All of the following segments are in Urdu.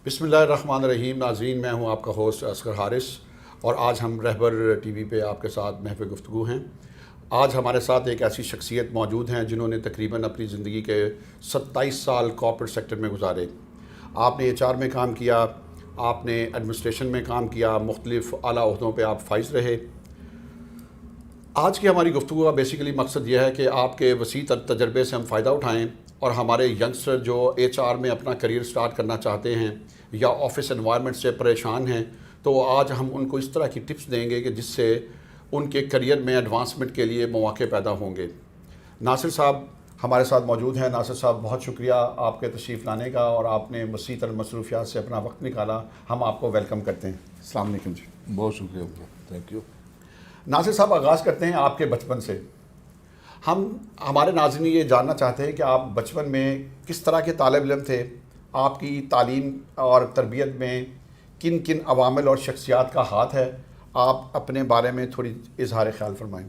بسم اللہ الرحمن الرحیم. ناظرین، میں ہوں آپ کا ہوسٹ اصغر حارث، اور آج ہم رہبر ٹی وی پہ آپ کے ساتھ محو گفتگو ہیں. آج ہمارے ساتھ ایک ایسی شخصیت موجود ہیں جنہوں نے تقریباً اپنی زندگی کے 27 سال کارپوریٹ سیکٹر میں گزارے. آپ نے HR میں کام کیا، آپ نے ایڈمنسٹریشن میں کام کیا، مختلف اعلیٰ عہدوں پہ آپ فائز رہے. آج کی ہماری گفتگو کا بیسیکلی مقصد یہ ہے کہ آپ کے وسیع تجربے سے ہم فائدہ اٹھائیں، اور ہمارے ینگسٹر جو HR میں اپنا کریئر سٹارٹ کرنا چاہتے ہیں یا آفس انوائرمنٹ سے پریشان ہیں، تو آج ہم ان کو اس طرح کی ٹپس دیں گے کہ جس سے ان کے کریئر میں ایڈوانسمنٹ کے لیے مواقع پیدا ہوں گے. ناصر صاحب ہمارے ساتھ موجود ہیں. ناصر صاحب، بہت شکریہ آپ کے تشریف لانے کا، اور آپ نے وسیع تر مصروفیات سے اپنا وقت نکالا. ہم آپ کو ویلکم کرتے ہیں. السلام علیکم جی. بہت شکریہ، تھینک یو. ناصر صاحب، آغاز کرتے ہیں آپ کے بچپن سے. ہمارے ناظرین یہ جاننا چاہتے ہیں کہ آپ بچپن میں کس طرح کے طالب علم تھے، آپ کی تعلیم اور تربیت میں کن کن عوامل اور شخصیات کا ہاتھ ہے. آپ اپنے بارے میں تھوڑی اظہار خیال فرمائیں.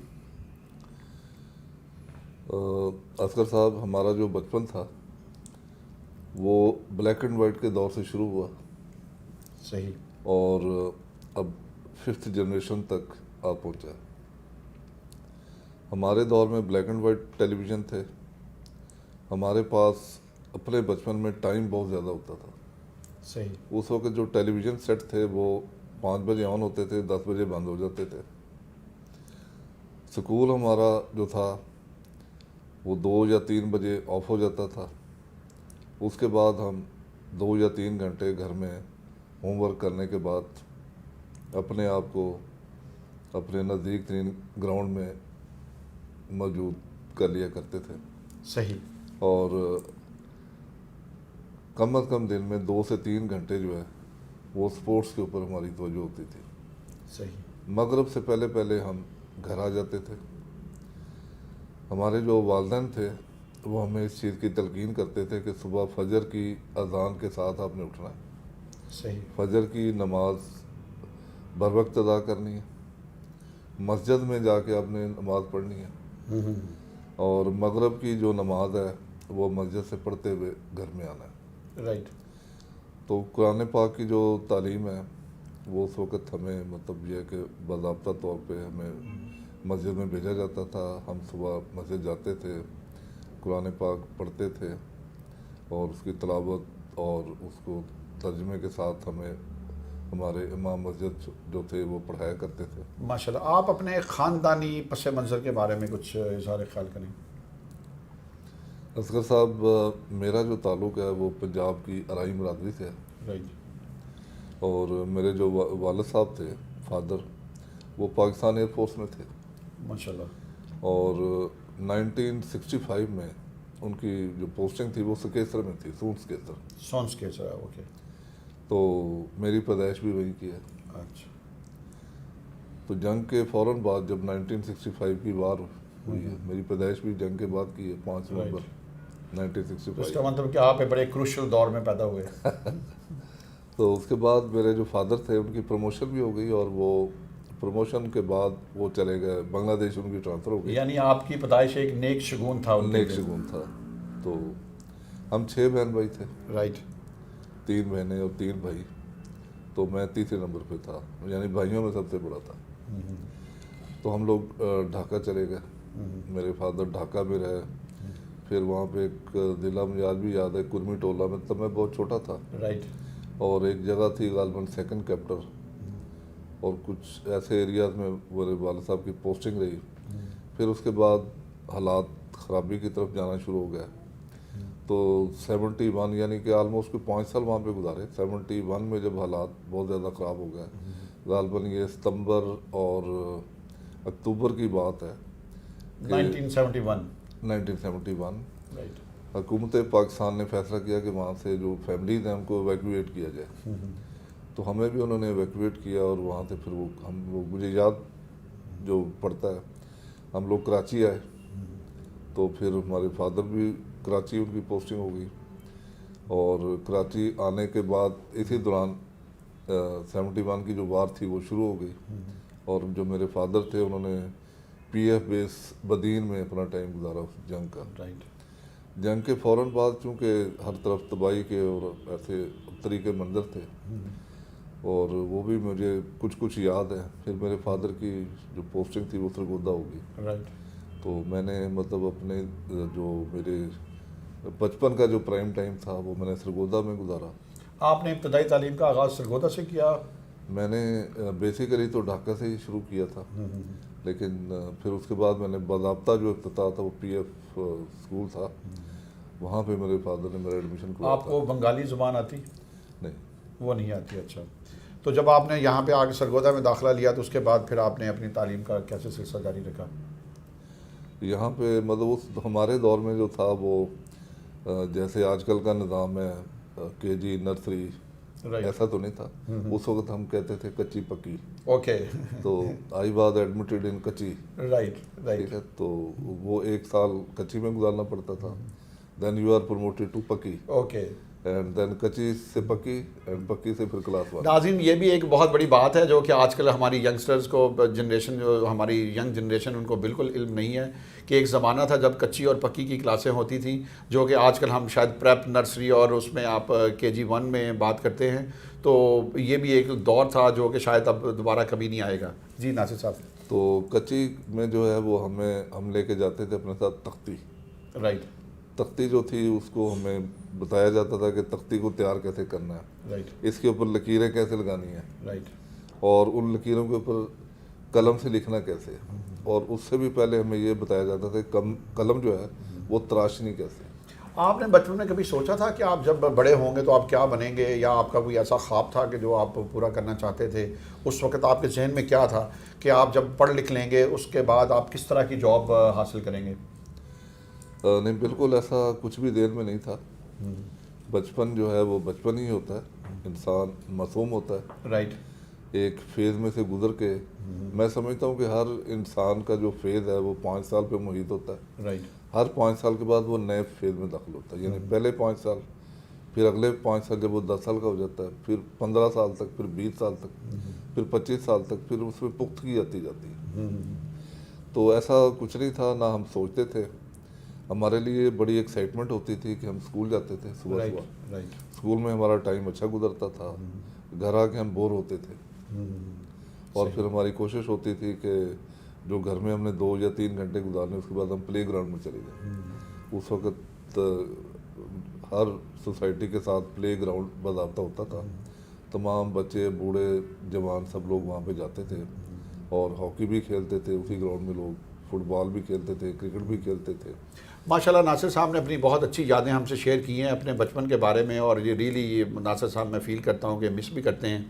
اصغر صاحب، ہمارا جو بچپن تھا وہ بلیک اینڈ وائٹ کے دور سے شروع ہوا. صحیح. اور اب 5th جنریشن تک آ پہنچا. ہمارے دور میں black and white television تھے. ہمارے پاس اپنے بچپن میں ٹائم بہت زیادہ ہوتا تھا. صحیح. اس وقت جو ٹیلی ویژن سیٹ تھے وہ 5 بجے آن ہوتے تھے، 10 بجے بند ہو جاتے تھے. سکول ہمارا جو تھا وہ 2 یا 3 بجے آف ہو جاتا تھا. اس کے بعد ہم 2 یا 3 گھنٹے گھر میں ہوم ورک کرنے کے بعد اپنے آپ کو اپنے نزدیک ترین گراؤنڈ میں موجود کر لیا کرتے تھے. صحیح. اور کم از کم دن میں 2 سے 3 گھنٹے جو ہے وہ سپورٹس کے اوپر ہماری توجہ ہوتی تھی. صحیح. مغرب سے پہلے پہلے ہم گھر آ جاتے تھے. ہمارے جو والدین تھے وہ ہمیں اس چیز کی تلقین کرتے تھے کہ صبح فجر کی اذان کے ساتھ آپ نے اٹھنا ہے. صحیح. فجر کی نماز بر وقت ادا کرنی ہے، مسجد میں جا کے آپ نے نماز پڑھنی ہے، اور مغرب کی جو نماز ہے وہ مسجد سے پڑھتے ہوئے گھر میں آنا ہے. رائٹ. تو قرآن پاک کی جو تعلیم ہے وہ اس وقت ہمیں مطلب یہ ہے کہ باضابطہ طور پہ ہمیں مسجد میں بھیجا جاتا تھا. ہم صبح مسجد جاتے تھے، قرآن پاک پڑھتے تھے، اور اس کی تلاوت اور اس کو ترجمے کے ساتھ ہمیں ہمارے امام مسجد جو تھے وہ پڑھایا کرتے تھے. ماشاءاللہ. آپ اپنے خاندانی پس منظر کے بارے میں کچھ اظہار خیال کریں. اصغر صاحب، میرا جو تعلق ہے وہ پنجاب کی ارائی برادری سے ہے. رائٹ. اور میرے جو والد صاحب تھے، فادر، وہ پاکستان ایئر فورس میں تھے. ماشاءاللہ. اور 1965 میں ان کی جو پوسٹنگ تھی وہ سکیسر میں تھی، سون سکیسر. سونس کے سر. اوکے. تو میری پیدائش بھی وہیں کی ہے. اچھا. تو جنگ کے فوراً بعد جب 1965 کی وار ہوئی ہے، میری پیدائش بھی جنگ کے بعد کی ہے، 5 نومبر اس 1965. کا مطلب کہ آپ بڑے کروشل دور میں پیدا ہوئے. تو اس کے بعد میرے جو فادر تھے ان کی پروموشن بھی ہو گئی، اور وہ پروموشن کے بعد وہ چلے گئے بنگلہ دیش، ان کی ٹرانسفر ہو گئی. یعنی آپ کی پیدائش ایک نیک شگون تھا. نیک شگون تھا. تو ہم 6 بہن بھائی تھے. رائٹ. 3 بہنیں اور 3 بھائی. تو میں تیسرے نمبر پہ تھا، یعنی بھائیوں میں سب سے بڑا تھا. تو ہم لوگ ڈھاکہ چلے گئے. میرے فادر ڈھاکہ میں رہے. پھر وہاں پہ ایک ضلع مجھے آج بھی یاد ہے، کرمی ٹولہ میں، تب میں بہت چھوٹا تھا. رائٹ. اور ایک جگہ تھی غالباً 2nd کیپٹل، اور کچھ ایسے ایریاز میں میرے والد صاحب کی پوسٹنگ رہی. پھر اس کے بعد حالات خرابی کی طرف جانا شروع ہو گیا. تو 71، یعنی کہ آلموسٹ 5 سال وہاں پہ گزارے. 71 میں جب حالات بہت زیادہ خراب ہو گئے، غالباً یہ ستمبر اور اکتوبر کی بات ہے، 1971. 1971. رائٹ. حکومت پاکستان نے فیصلہ کیا کہ وہاں سے جو فیملیز ہیں ان کو ایویکویٹ کیا جائے. تو ہمیں بھی انہوں نے ایویکویٹ کیا، اور وہاں سے پھر وہ ہم لوگ، مجھے یاد جو پڑتا ہے، ہم لوگ کراچی آئے. تو پھر ہمارے فادر بھی کراچی، ان کی پوسٹنگ ہو گئی. اور کراچی آنے کے بعد اسی دوران 71 کی جو وار تھی وہ شروع ہو گئی. اور جو میرے فادر تھے انہوں نے PF بیس بدین میں اپنا ٹائم گزارا اس جنگ کا. رائٹ. جنگ کے فوراً بعد چونکہ ہر طرف تباہی کے اور ایسے طریقے منظر تھے، اور وہ بھی مجھے کچھ یاد ہے. پھر میرے فادر کی جو پوسٹنگ تھی وہ سرگودا ہوگی. رائٹ. تو میں نے مطلب اپنے جو میرے بچپن کا جو پرائم ٹائم تھا وہ میں نے سرگودا میں گزارا. آپ نے ابتدائی تعلیم کا آغاز سرگودا سے کیا؟ میں نے بیسیکلی تو ڈھاکہ سے ہی شروع کیا تھا، لیکن پھر اس کے بعد میں نے باضابطہ جو افتتاح تھا وہ پی ایف اسکول تھا، وہاں پہ میرے فادر نے میرا ایڈمیشن کرایا. آپ کو بنگالی زبان آتی؟ نہیں. وہ نہیں آتی. اچھا. تو جب آپ نے یہاں پہ آ کے سرگودا میں داخلہ لیا تو اس کے بعد پھر آپ نے اپنی تعلیم کا کیسے سلسلہ جاری رکھا؟ یہاں پہ مطلب اس ہمارے دور میں جو تھا وہ جیسے آج کل کا نظام ہے کے جی نرسری، ایسا تو نہیں تھا. اس وقت ہم کہتے تھے کچی پکی. اوکے. تو آئی واز ایڈمیٹڈ ان کچی. Right right. ٹھیک ہے. تو وہ 1 سال کچی میں گزارنا پڑتا تھا. Then you are promoted to پکی. اوکے. اینڈ دین کچی سے پکی، اینڈ پکی سے پھر کلاس 1. ناظرین، یہ بھی ایک بہت بڑی بات ہے جو کہ آج کل ہماری ینگسٹرز کو جنریشن، جو ہماری ینگ جنریشن، ان کو بالکل علم نہیں ہے کہ ایک زمانہ تھا جب کچی اور پکی کی کلاسیں ہوتی تھیں، جو کہ آج کل ہم شاید پریپ نرسری اور اس میں آپ کے جی 1 میں بات کرتے ہیں. تو یہ بھی ایک دور تھا جو کہ شاید اب دوبارہ کبھی نہیں آئے گا. جی ناصر صاحب. تو کچی میں جو ہے وہ ہم لے کے جاتے تھے اپنے ساتھ تختی. رائٹ. تختی جو تھی اس کو ہمیں بتایا جاتا تھا کہ تختی کو تیار کیسے کرنا ہے، رائٹ اس کے اوپر لکیریں کیسے لگانی ہیں، رائٹ. اور ان لکیروں کے اوپر قلم سے لکھنا کیسے. اور اس سے بھی پہلے ہمیں یہ بتایا جاتا تھا کہ قلم جو ہے وہ تراشنی کیسے. آپ نے بچپن میں کبھی سوچا تھا کہ آپ جب بڑے ہوں گے تو آپ کیا بنیں گے، یا آپ کا کوئی ایسا خواب تھا کہ جو آپ پورا کرنا چاہتے تھے؟ اس وقت آپ کے ذہن میں کیا تھا کہ آپ جب پڑھ لکھ لیں گے اس کے بعد آپ کس طرح کی جاب حاصل کریں گے؟ نہیں، بالکل ایسا کچھ بھی ذہن میں نہیں تھا. بچپن جو ہے وہ بچپن ہی ہوتا ہے، انسان معصوم ہوتا ہے. رائٹ. ایک فیز میں سے گزر کے میں سمجھتا ہوں کہ ہر انسان کا جو فیز ہے وہ 5 سال پہ محیط ہوتا ہے. رائٹ. ہر 5 سال کے بعد وہ نئے فیز میں داخل ہوتا ہے. یعنی پہلے 5 سال، پھر اگلے 5 سال جب وہ 10 سال کا ہو جاتا ہے، پھر 15 سال تک، پھر 20 سال تک، پھر 25 سال تک، پھر اس میں پختگی آتی جاتی ہے. تو ایسا کچھ نہیں تھا، نہ ہم سوچتے تھے. ہمارے لیے بڑی ایکسائٹمنٹ ہوتی تھی کہ ہم اسکول جاتے تھے صبح صبح. رائٹ. اسکول میں ہمارا ٹائم اچھا گزرتا تھا. گھر آ کے ہم بور ہوتے تھے، اور پھر ہماری کوشش ہوتی تھی کہ جو گھر میں ہم نے 2 یا 3 گھنٹے گزارنے، اس کے بعد ہم پلے گراؤنڈ میں چلے جائیں. اس وقت ہر سوسائٹی کے ساتھ پلے گراؤنڈ باضابطہ ہوتا تھا. تمام بچے، بوڑھے، جوان سب لوگ وہاں پہ جاتے تھے، اور ہاکی بھی کھیلتے تھے اسی گراؤنڈ میں. لوگ فٹ بال بھی کھیلتے تھے، کرکٹ بھی کھیلتے تھے. ماشاءاللہ ناصر صاحب نے اپنی بہت اچھی یادیں ہم سے شیئر کی ہیں اپنے بچپن کے بارے میں، اور یہ ریلی یہ ناصر صاحب میں فیل کرتا ہوں کہ مس بھی کرتے ہیں.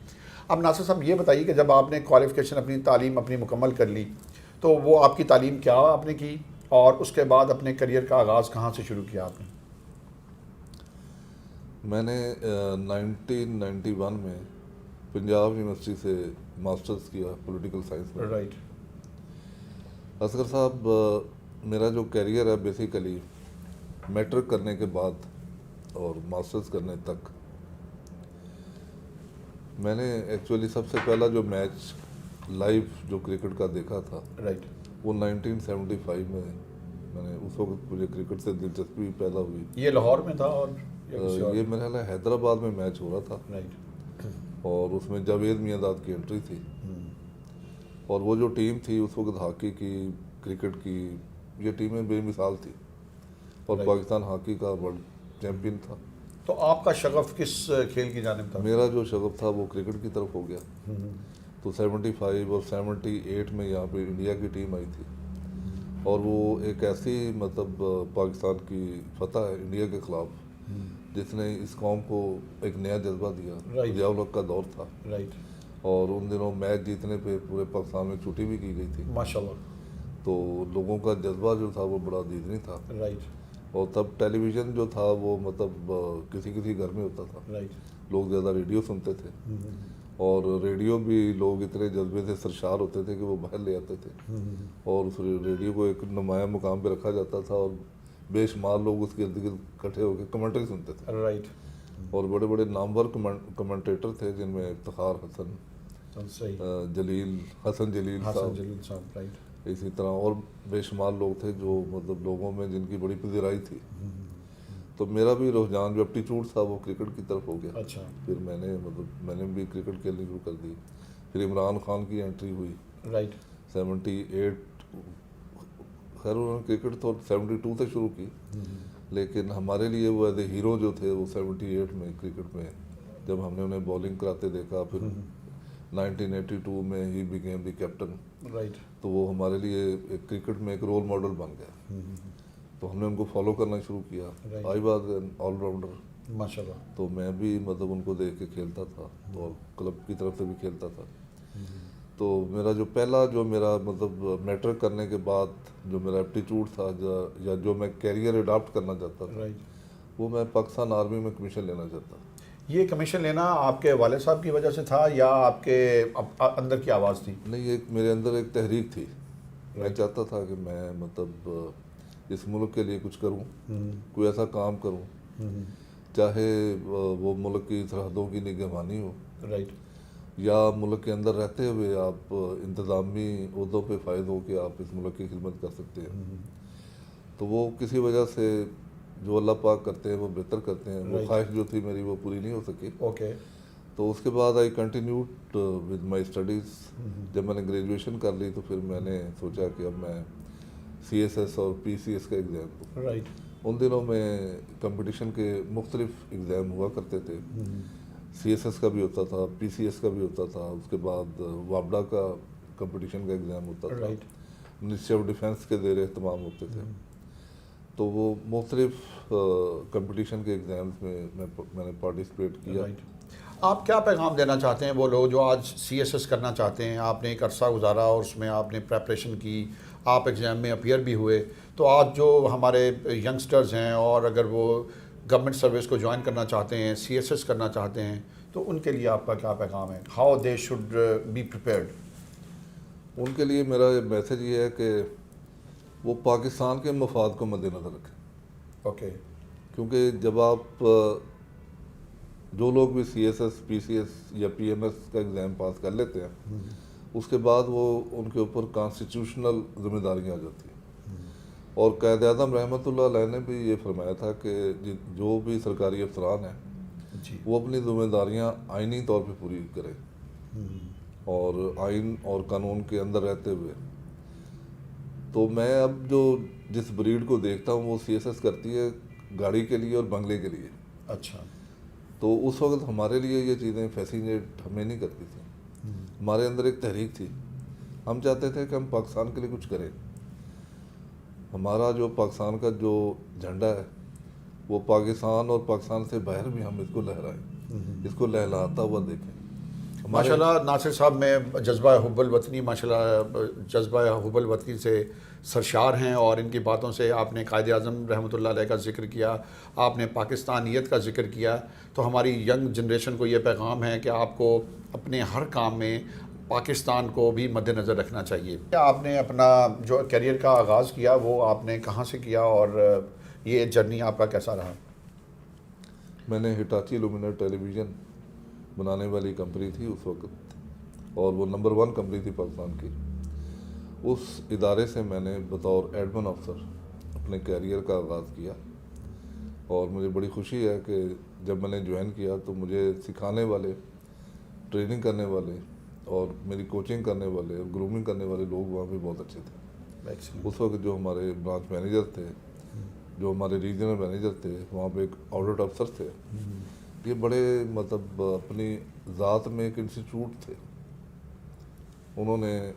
اب ناصر صاحب یہ بتائیے کہ جب آپ نے کوالیفیکیشن اپنی تعلیم اپنی مکمل کر لی تو وہ آپ کی تعلیم کیا آپ نے کی، اور اس کے بعد اپنے کریئر کا آغاز کہاں سے شروع کیا آپ نے؟ میں نے 1991 میں پنجاب یونیورسٹی سے ماسٹرز کیا پولیٹیکل سائنس میں. رائٹ. اصغر صاحب، میرا جو کیریئر ہے بیسیکلی میٹرک کرنے کے بعد اور ماسٹرز کرنے تک، میں نے ایکچولی سب سے پہلا جو میچ لائیو جو کرکٹ کا دیکھا تھا رائٹ. وہ 1975 میں نے اس وقت مجھے کرکٹ سے دلچسپی پیدا ہوئی. یہ لاہور میں تھا اور یہ میرا خیال ہے حیدرآباد میں میچ ہو رہا تھا، رائٹ. اور اس میں جاوید میانداد کی انٹری تھی. اور وہ جو ٹیم تھی اس وقت ہاکی کی، کرکٹ کی، یہ ٹیمیں بے مثال تھی، اور پاکستان ہاکی کا ورلڈ چیمپئن تھا. تو آپ کا شغف کس کھیل کی جانب تھا؟ میرا جو شغف تھا وہ کرکٹ کی طرف ہو گیا. تو 75 اور 78 میں یہاں پہ انڈیا کی ٹیم آئی تھی، اور وہ ایک ایسی مطلب پاکستان کی فتح ہے انڈیا کے خلاف جس نے اس قوم کو ایک نیا جذبہ دیا. ضیاء الحق کا دور تھا، رائٹ. اور ان دنوں میچ جیتنے پہ پورے پاکستان میں چھٹی بھی کی گئی تھی. ماشاءاللہ. تو لوگوں کا جذبہ جو تھا وہ بڑا دیدنی تھا. رائٹ. اور تب ٹیلی ویژن جو تھا وہ مطلب کسی گھر میں ہوتا تھا. رائٹ. لوگ زیادہ ریڈیو سنتے تھے، اور ریڈیو بھی لوگ اتنے جذبے سے سرشار ہوتے تھے کہ وہ باہر لے آتے تھے، اور اس ریڈیو کو ایک نمایاں مقام پہ رکھا جاتا تھا، اور بے شمار لوگ اس کے ارد گرد اکٹھے ہو کے کمنٹری سنتے تھے. رائٹ. اور بڑے بڑے نامور کمنٹیٹر تھے جن میں افتخار حسن، حسن جلیل صاحب، رائٹ. اسی طرح اور بے شمار لوگ تھے جو مطلب لوگوں میں جن کی بڑی پذیرائی تھی. تو میرا بھی رجحان جو ایپٹیچیوڈ تھا وہ کرکٹ کی طرف ہو گیا. اچھا. پھر میں نے بھی کرکٹ کھیلنی شروع کر دی. پھر عمران خان کی انٹری ہوئی رائٹ. 78. خیر انہوں نے کرکٹ تو 72 سے شروع کی, لیکن ہمارے لیے وہ ایز اے ہیرو جو تھے وہ 78 میں کرکٹ میں جب ہم نے انہیں بولنگ کراتے دیکھا. پھر 1982 میں he became the captain. Right. تو وہ ہمارے لیے ایک کرکٹ میں ایک رول ماڈل بن گیا. تو ہم نے ان کو فالو کرنا شروع کیا. I was an all rounder. ماشاء اللہ. تو میں بھی مطلب ان کو دیکھ کے کھیلتا تھا اور کلب کی طرف سے بھی کھیلتا تھا. تو میرا جو پہلا جو میرا مطلب میٹرک کرنے کے بعد جو میرا ایپٹیچیوڈ تھا یا جو میں کیریئر اڈاپٹ کرنا چاہتا تھا وہ میں پاکستان آرمی میں کمیشن لینا چاہتا. یہ کمیشن لینا آپ کے والد صاحب کی وجہ سے تھا یا آپ کے اندر کی آواز تھی؟ نہیں, یہ میرے اندر ایک تحریک تھی. میں چاہتا تھا کہ میں مطلب اس ملک کے لیے کچھ کروں, کوئی ایسا کام کروں چاہے وہ ملک کی سرحدوں کی نگہبانی ہو رائٹ یا ملک کے اندر رہتے ہوئے آپ انتظامی عہدوں پہ فائز ہو کے آپ اس ملک کی خدمت کر سکتے ہیں. تو وہ کسی وجہ سے جو اللہ پاک کرتے ہیں وہ بہتر کرتے ہیں. وہ خواہش جو تھی میری وہ پوری نہیں ہو سکی. اوکے. تو اس کے بعد آئی کنٹینیوڈ ود مائی اسٹڈیز. جب میں نے گریجویشن کر لی تو پھر میں نے سوچا کہ اب میں CSS اور PCS کا ایگزام دوں. رائٹ. ان دنوں میں کمپٹیشن کے مختلف ایگزام ہوا کرتے تھے. CSS کا بھی ہوتا تھا, PCS کا بھی ہوتا تھا, اس کے بعد وابڈا کا کمپٹیشن کا ایگزام ہوتا تھا, منسٹری آف ڈیفینس کے زیر اہتمام ہوتے تھے. تو وہ مختلف کمپٹیشن کے ایگزامز میں نے پارٹیسپیٹ کیا. آپ کیا پیغام دینا چاہتے ہیں وہ لوگ جو آج CSS کرنا چاہتے ہیں؟ آپ نے ایک عرصہ گزارا اور اس میں آپ نے پریپریشن کی, آپ ایگزام میں اپیئر بھی ہوئے. تو آج جو ہمارے ینگسٹرز ہیں اور اگر وہ گورنمنٹ سروس کو جوائن کرنا چاہتے ہیں, CSS کرنا چاہتے ہیں, تو ان کے لیے آپ کا کیا پیغام ہے؟ How they should be prepared. ان کے لیے میرا میسج یہ ہے کہ وہ پاکستان کے مفاد کو مد نظر رکھیں. اوکے. کیونکہ جب آپ جو لوگ بھی CSS, PCS یا PMS کا ایگزام پاس کر لیتے ہیں اس کے بعد وہ ان کے اوپر کانسٹیٹیوشنل ذمہ داریاں آ جاتی ہیں. اور قائد اعظم رحمۃ اللہ علیہ نے بھی یہ فرمایا تھا کہ جو بھی سرکاری افسران ہیں وہ اپنی ذمہ داریاں آئینی طور پہ پوری کریں اور آئین اور قانون کے اندر رہتے ہوئے. تو میں اب جو جس بریڈ کو دیکھتا ہوں وہ CSS کرتی ہے گاڑی کے لیے اور بنگلے کے لیے. اچھا. تو اس وقت ہمارے لیے یہ چیزیں فیسینیٹ ہمیں نہیں کرتی تھیں. ہمارے اندر ایک تحریک تھی, ہم چاہتے تھے کہ ہم پاکستان کے لیے کچھ کریں. ہمارا جو پاکستان کا جو جھنڈا ہے وہ پاکستان اور پاکستان سے باہر بھی ہم اس کو لہرائیں, اس کو لہلاتا ہوا دیکھیں. ماشاءاللہ ناصر صاحب میں جذبہ حب الوطنی ماشاءاللہ جذبہ حب الوطنی سے سرشار ہیں, اور ان کی باتوں سے آپ نے قائد اعظم رحمۃ اللہ علیہ کا ذکر کیا, آپ نے پاکستانیت کا ذکر کیا. تو ہماری ینگ جنریشن کو یہ پیغام ہے کہ آپ کو اپنے ہر کام میں پاکستان کو بھی مد نظر رکھنا چاہیے. آپ نے اپنا جو کیریئر کا آغاز کیا وہ آپ نے کہاں سے کیا اور یہ جرنی آپ کا کیسا رہا؟ میں نے ہٹاچی لومینر ٹیلی ویژن بنانے والی کمپنی تھی اس وقت, اور وہ نمبر 1 کمپنی تھی پاکستان کی. اس ادارے سے میں نے بطور ایڈمن افسر اپنے کیریئر کا آغاز کیا, اور مجھے بڑی خوشی ہے کہ جب میں نے جوائن کیا تو مجھے سکھانے والے, ٹریننگ کرنے والے اور میری کوچنگ کرنے والے اور گرومنگ کرنے والے لوگ وہاں پہ بہت اچھے تھے. اس وقت جو ہمارے برانچ مینیجر تھے, جو ہمارے ریجنل مینیجر تھے, وہاں پہ ایک آڈٹ افسر تھے, یہ بڑے مطلب اپنی ذات میں ایک انسٹیٹیوٹ تھے. انہوں نے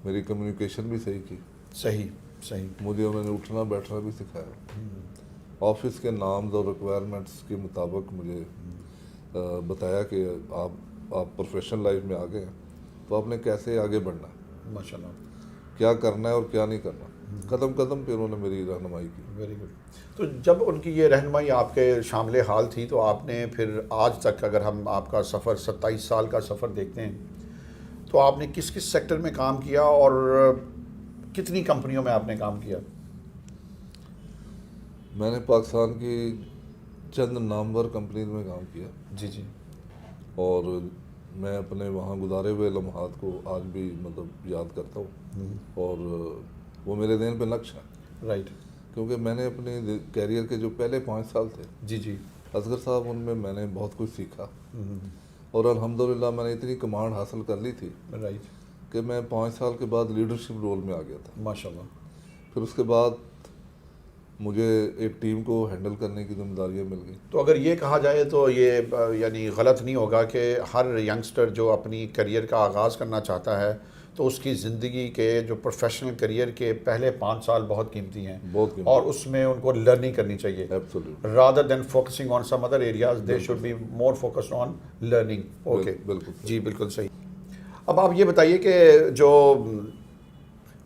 میری کمیونیکیشن بھی صحیح کی. صحیح. مجھے انہوں نے اٹھنا بیٹھنا بھی سکھایا. آفس کے نامز اور ریکوائرمنٹس کے مطابق مجھے بتایا کہ آپ پروفیشنل لائف میں آگے ہیں تو آپ نے کیسے آگے بڑھنا ہے, ماشاءاللہ کیا کرنا ہے اور کیا نہیں کرنا. قدم قدم پہ انہوں نے میری رہنمائی کی. Very good. تو جب ان کی یہ رہنمائی آپ کے شامل حال تھی تو آپ نے پھر آج تک اگر ہم آپ کا سفر 27 سال کا سفر دیکھتے ہیں تو آپ نے کس کس سیکٹر میں کام کیا اور کتنی کمپنیوں میں آپ نے کام کیا؟ میں نے پاکستان کی چند نامور کمپنیز میں کام کیا. جی. اور میں اپنے وہاں گزارے ہوئے لمحات کو آج بھی مطلب یاد کرتا ہوں, اور وہ میرے ذہن پہ نقش ہے. رائٹ. کیونکہ میں نے اپنے کیریئر کے جو پہلے 5 سال تھے جی جی اصغر صاحب ان میں نے بہت کچھ سیکھا، اور الحمدللہ میں نے اتنی کمانڈ حاصل کر لی تھی رائٹ کہ میں 5 سال کے بعد لیڈرشپ رول میں آ گیا تھا۔ ماشاء اللہ۔ پھر اس کے بعد مجھے ایک ٹیم کو ہینڈل کرنے کی ذمہ داریاں مل گئی۔ تو اگر یہ کہا جائے تو یہ یعنی غلط نہیں ہوگا کہ ہر ینگسٹر جو اپنی کریئر کا آغاز کرنا چاہتا ہے تو اس کی زندگی کے جو پروفیشنل کریئر کے پہلے 5 سال بہت قیمتی ہیں، بہت قیمتی، اور اس میں ان کو لرننگ کرنی چاہیے absolute, rather than focusing on some other areas they should be more focused on learning۔ Okay بالکل جی بالکل صحیح۔ اب آپ یہ بتائیے کہ جو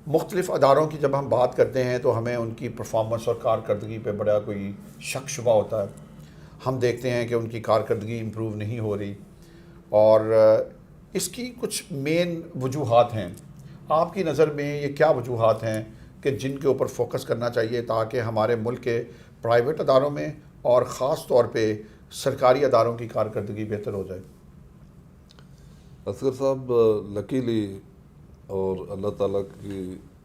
مختلف اداروں کی جب ہم بات کرتے ہیں تو ہمیں ان کی پرفارمنس اور کارکردگی پہ بڑا کوئی شک شبہ ہوتا ہے۔ ہم دیکھتے ہیں کہ ان کی کارکردگی امپروو نہیں ہو رہی، اور اس کی کچھ مین وجوہات ہیں۔ آپ کی نظر میں یہ کیا وجوہات ہیں کہ جن کے اوپر فوکس کرنا چاہیے تاکہ ہمارے ملک کے پرائیویٹ اداروں میں اور خاص طور پہ سرکاری اداروں کی کارکردگی بہتر ہو جائے؟ اصغر صاحب لکیلی اور اللہ تعالیٰ کی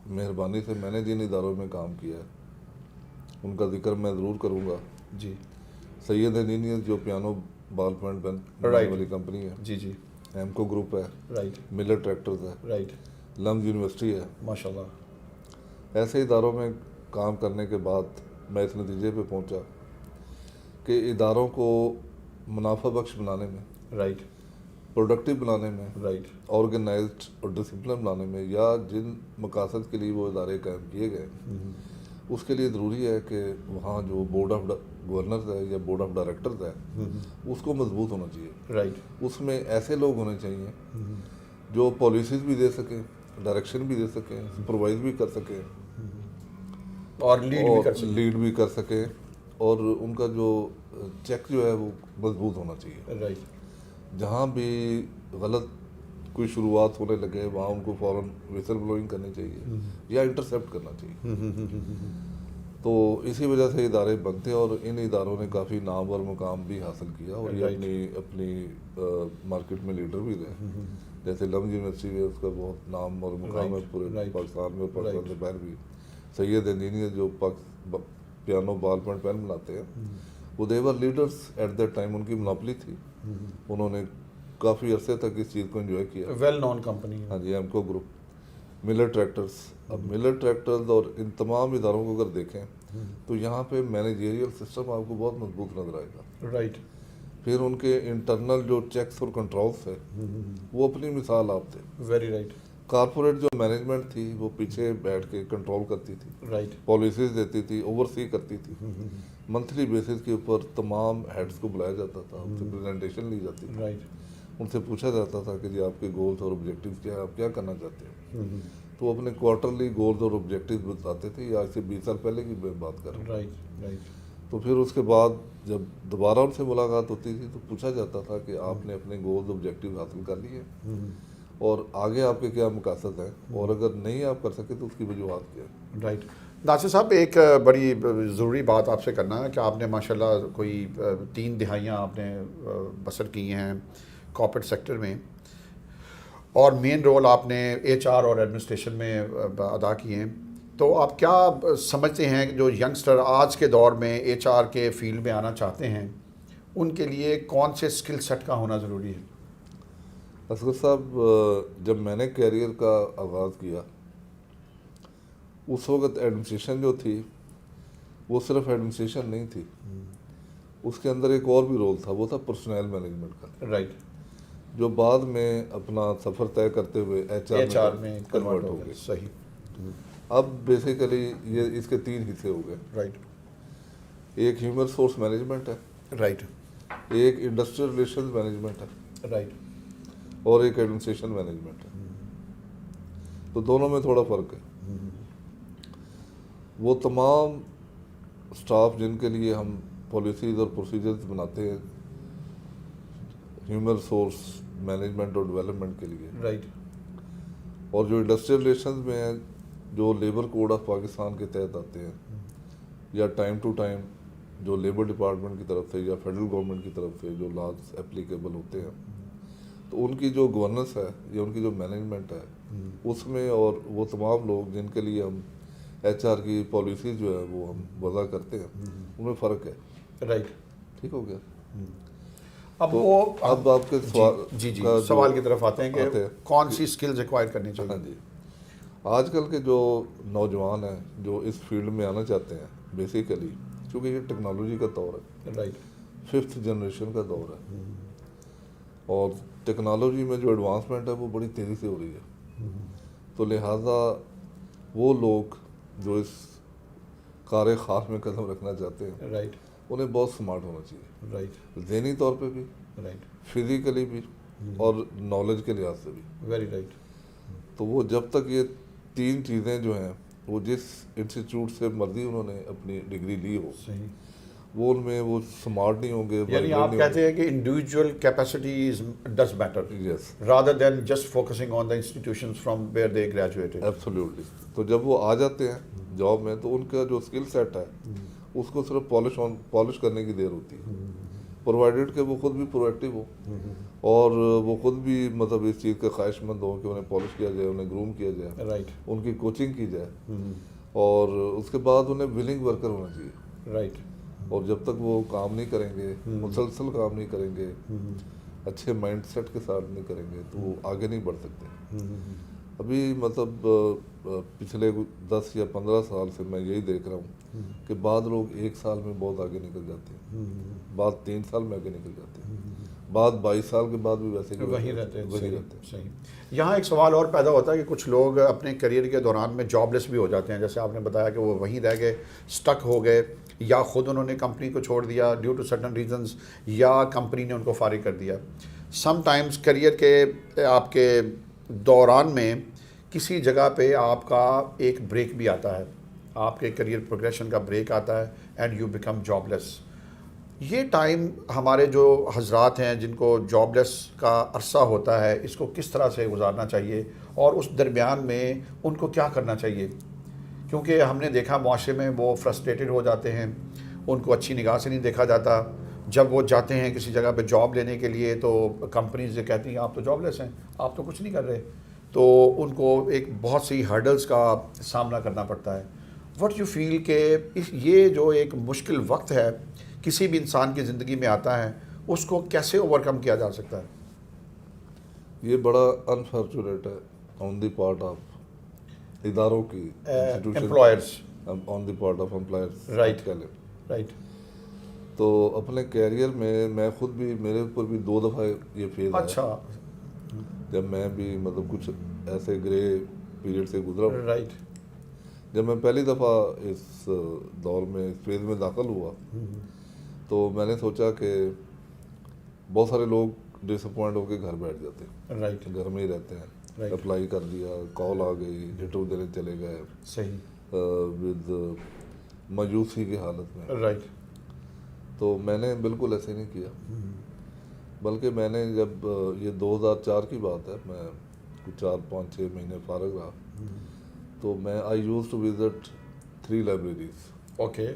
مہربانی سے میں نے جن اداروں میں کام کیا ہے ان کا ذکر میں ضرور کروں گا۔ جی سید انجینئرز جو پیانو بال پوائنٹ بنانے والی کمپنی ہے، جی جی ایمکو گروپ ہے، رائٹ ملر ٹریکٹرز ہے، رائٹ لمز یونیورسٹی ہے، ماشاء اللہ۔ ایسے اداروں میں کام کرنے کے بعد میں اس نتیجے پہ پہنچا کہ اداروں کو منافع بخش بنانے میں، رائٹ پروڈکٹیو بنانے میں، رائٹ آرگنائزڈ اور ڈسپلن بنانے میں، یا جن مقاصد کے لیے وہ ادارے قائم کیے گئے اس کے لیے ضروری ہے کہ وہاں جو بورڈ آف گورنرز ہے یا بورڈ آف ڈائریکٹرز ہے اس کو مضبوط ہونا چاہیے۔ رائٹ اس میں ایسے لوگ ہونے چاہیے جو پالیسیز بھی دے سکیں، ڈائریکشن بھی دے سکیں، سپروائز بھی کر سکیں، اور لیڈ بھی کر سکیں، اور ان کا جو چیک جو ہے وہ مضبوط ہونا چاہیے۔ رائٹ جہاں بھی غلط کوئی شروعات ہونے لگے وہاں ان کو فوراً ویسل بلوئنگ کرنی چاہیے یا انٹرسیپٹ کرنا چاہیے۔ تو اسی وجہ سے ادارے بنتے ہیں، اور ان اداروں نے کافی نام اور مقام بھی حاصل کیا، اور یہ اپنی مارکیٹ میں لیڈر بھی رہے۔ جیسے لمز یونیورسٹی ہے، اس کا بہت نام اور مقام ہے پورے پاکستان میں، پاکستان سے باہر بھی۔ سید انجینئر جو پیانو بال پوائنٹ پین بناتے ہیں، وہ دیور لیڈرز ایٹ دیٹ ٹائم، ان کی مناپلی تھی، انہوں نے کافی عرصے تک اس چیز کو انجوائے کیا۔ Well known company. ہاں جی، ایمکو گروپ، ملر ٹریکٹرز۔ اب ملر ٹریکٹرز اور ان تمام اداروں کو اگر دیکھیں تو یہاں پہ مینیجیریل سسٹم آپ کو بہت مضبوط نظر آئے گا۔ رائٹ پھر ان کے انٹرنل جو چیکس اور کنٹرولس ہے وہ اپنی مثال آپ تھے۔ ویری رائٹ کارپوریٹ جو مینجمنٹ تھی وہ پیچھے بیٹھ کے کنٹرول کرتی تھی، رائٹ پالیسیز دیتی تھی، اوور سی کرتی تھی۔ منتھلی بیسس کے اوپر تمام ہیڈز کو بلایا جاتا تھا، ان سے پریزنٹیشن لی جاتی تھی، رائٹ ان سے پوچھا جاتا تھا کہ جی آپ کے گولز اور آبجیکٹیوز کیا ہے، آپ کیا کرنا چاہتے ہیں۔ تو اپنے کوارٹرلی گولز اور آبجیکٹیوز بتاتے تھے، یا آج سے 20 سال پہلے کی بات کر رہے ہیں۔ رائٹ رائٹ تو پھر اس کے بعد جب دوبارہ ان سے ملاقات ہوتی تھی تو پوچھا جاتا تھا کہ آپ نے اپنے گولز آبجیکٹیو حاصل کر لیے اور آگے آپ کے کیا مقاصد ہیں، اور اگر نہیں آپ کر سکے تو اس کی وجوہات کیا ہیں۔ رائٹ۔ ناصر صاحب، ایک بڑی ضروری بات آپ سے کرنا ہے کہ آپ نے ماشاءاللہ کوئی 3 دہائیاں آپ نے بسر کی ہیں کارپوریٹ سیکٹر میں، اور مین رول آپ نے ایچ آر اور ایڈمنسٹریشن میں ادا کیے ہیں۔ تو آپ کیا سمجھتے ہیں کہ جو ینگسٹر آج کے دور میں ایچ آر کے فیلڈ میں آنا چاہتے ہیں ان کے لیے کون سے اسکل سیٹ کا ہونا ضروری ہے؟ اصغر صاحب، جب میں نے کیریئر کا آغاز کیا اس وقت ایڈمنسٹریشن جو تھی وہ صرف ایڈمنسٹریشن نہیں تھی، اس کے اندر ایک اور بھی رول تھا، وہ تھا پرسنل مینجمنٹ کا، رائٹ، جو بعد میں اپنا سفر طے کرتے ہوئے ایچ آر میں کنورٹ ہو گئے۔ صحیح، اب بیسیکلی یہ اس کے 3 حصے ہو گئے۔ رائٹ ایک ہیومن سورس مینجمنٹ ہے، رائٹ ایک انڈسٹریل ریلیشنز مینجمنٹ ہے، رائٹ اور ایک ایڈمنسٹریشن مینجمنٹ ہے۔ تو دونوں میں تھوڑا فرق ہے۔ وہ تمام سٹاف جن کے لیے ہم پالیسیز اور پروسیجرز بناتے ہیں ہیومن سورس مینجمنٹ اور ڈیولپمنٹ کے لیے، رائٹ، اور جو انڈسٹریل ریلیشنز میں ہیں جو لیبر کوڈ آف پاکستان کے تحت آتے ہیں، یا ٹائم ٹو ٹائم جو لیبر ڈپارٹمنٹ کی طرف سے یا فیڈرل گورنمنٹ کی طرف سے جو لاز اپلیکیبل ہوتے ہیں، تو ان کی جو گورننس ہے یا ان کی جو مینجمنٹ ہے اس میں، اور وہ تمام لوگ جن کے لیے ہم HR کی پالیسی جو ہے وہ ہم وضع کرتے ہیں، ان میں فرق ہے. رائٹ. ٹھیک ہو گیا. اب وہ اب آپ کے سوال کی طرف آتے ہیں کہ کون سی اسکلز ایکوائر کرنی چاہیے. ہاں جی. آج کل کے جو نوجوان ہیں جو اس فیلڈ میں آنا چاہتے ہیں، بیسیکلی چونکہ یہ ٹیکنالوجی کا دور ہے، رائٹ. 5th جنریشن کا دور ہے، اور ٹیکنالوجی میں جو ایڈوانسمنٹ ہے وہ بڑی تیزی سے ہو رہی ہے. تو لہٰذا وہ لوگ جو اس کار خاص میں قدم رکھنا چاہتے ہیں، رائٹ. انہیں بہت سمارٹ ہونا چاہیے، رائٹ. ذہنی طور پہ بھی، رائٹ. فزیکلی بھی، اور نالج کے لحاظ سے بھی. Very right. تو وہ جب تک یہ 3 چیزیں جو ہیں وہ جس انسٹیٹیوٹ سے مرضی انہوں نے اپنی ڈگری لی ہو، صحیح. وہ ان میں وہ سمارٹ نہیں ہوں گے. یعنی آپ کہتے ہیں کہ individual capacity does better yes, rather than just focusing on the institutions from where they graduated. Absolutely. تو جب وہ آ جاتے ہیں جاب میں تو ان کا جو اسکل سیٹ ہے اس کو صرف پالش کرنے کی دیر ہوتی ہے، پرووائڈیڈ کہ وہ خود بھی پرویکٹیو ہو، اور وہ خود بھی مطلب اس چیز کے خواہش مند ہو کہ انہیں پالش کیا جائے، انہیں گروم کیا جائے، رائٹ. ان کی کوچنگ کی جائے، اور اس کے بعد انہیں ولنگ ورکر ہونا چاہیے. رائٹ. اور جب تک وہ کام نہیں کریں گے، مسلسل کام نہیں کریں گے، اچھے مائنڈ سیٹ کے ساتھ نہیں کریں گے، تو وہ آگے نہیں بڑھ سکتے. ابھی مطلب پچھلے 10 یا 15 سال سے میں یہی دیکھ رہا ہوں کہ بعض لوگ 1 سال میں بہت آگے نکل جاتے ہیں، بعض 3 سال میں آگے نکل جاتے ہیں، بعض 22 سال کے بعد بھی ویسے وہیں رہتے ہیں. صحیح. یہاں ایک سوال اور پیدا ہوتا ہے کہ کچھ لوگ اپنے کریئر کے دوران میں جاب لیس بھی ہو جاتے ہیں، جیسے آپ نے بتایا کہ وہ وہیں رہ گئے، اسٹک ہو گئے، یا خود انہوں نے کمپنی کو چھوڑ دیا ڈیو ٹو سرٹن ریزنز، یا کمپنی نے ان کو فارغ کر دیا. سم ٹائمز کریئر کے آپ کے دوران میں کسی جگہ پہ آپ کا ایک بریک بھی آتا ہے، آپ کے کریئر پروگریشن کا بریک آتا ہے اینڈ یو بیکم جاب لیس. یہ ٹائم ہمارے جو حضرات ہیں جن کو جاب لیس کا عرصہ ہوتا ہے، اس کو کس طرح سے گزارنا چاہیے، اور اس درمیان میں ان کو کیا کرنا چاہیے؟ کیونکہ ہم نے دیکھا معاشرے میں وہ فرسٹریٹڈ ہو جاتے ہیں، ان کو اچھی نگاہ سے نہیں دیکھا جاتا. جب وہ جاتے ہیں کسی جگہ پہ جاب لینے کے لیے تو کمپنیز یہ کہتی ہیں آپ تو جاب لیس ہیں، آپ تو کچھ نہیں کر رہے، تو ان کو ایک بہت سی ہرڈلز کا سامنا کرنا پڑتا ہے. واٹ یو فیل کہ یہ جو ایک مشکل وقت ہے کسی بھی انسان کی زندگی میں آتا ہے، اس کو کیسے اوور کم کیا جا سکتا ہے؟ یہ بڑا انفارچونیٹ ہے آن دی پارٹ آف اداروں کی، employers, on the part of employers. Right. Right. تو اپنے کیریئر میں خود بھی، میرے اوپر بھی 2 دفعہ یہ فیز آیا. اچھا. جب میں بھی مطلب کچھ ایسے گرے پیریڈ سے گزرا ہوں. رائٹ. جب میں پہلی دفعہ اس دور میں، اس فیز میں داخل ہوا، تو میں نے سوچا کہ بہت سارے لوگ ڈس اپوائنٹ ہو کے گھر بیٹھ جاتے ہیں، رائٹ. گھر میں ہی رہتے ہیں، اپلائی کر دیا، کال آ گئی، انٹرویو دینے چلے گئے، صحیح. ود مایوسی کی حالت میں. رائٹ. تو میں نے بالکل ایسے نہیں کیا، بلکہ میں نے جب یہ 2004 کی بات ہے، میں کچھ 4-5-6 مہینے فارغ رہا، تو میں I used to visit 3 libraries. Okay.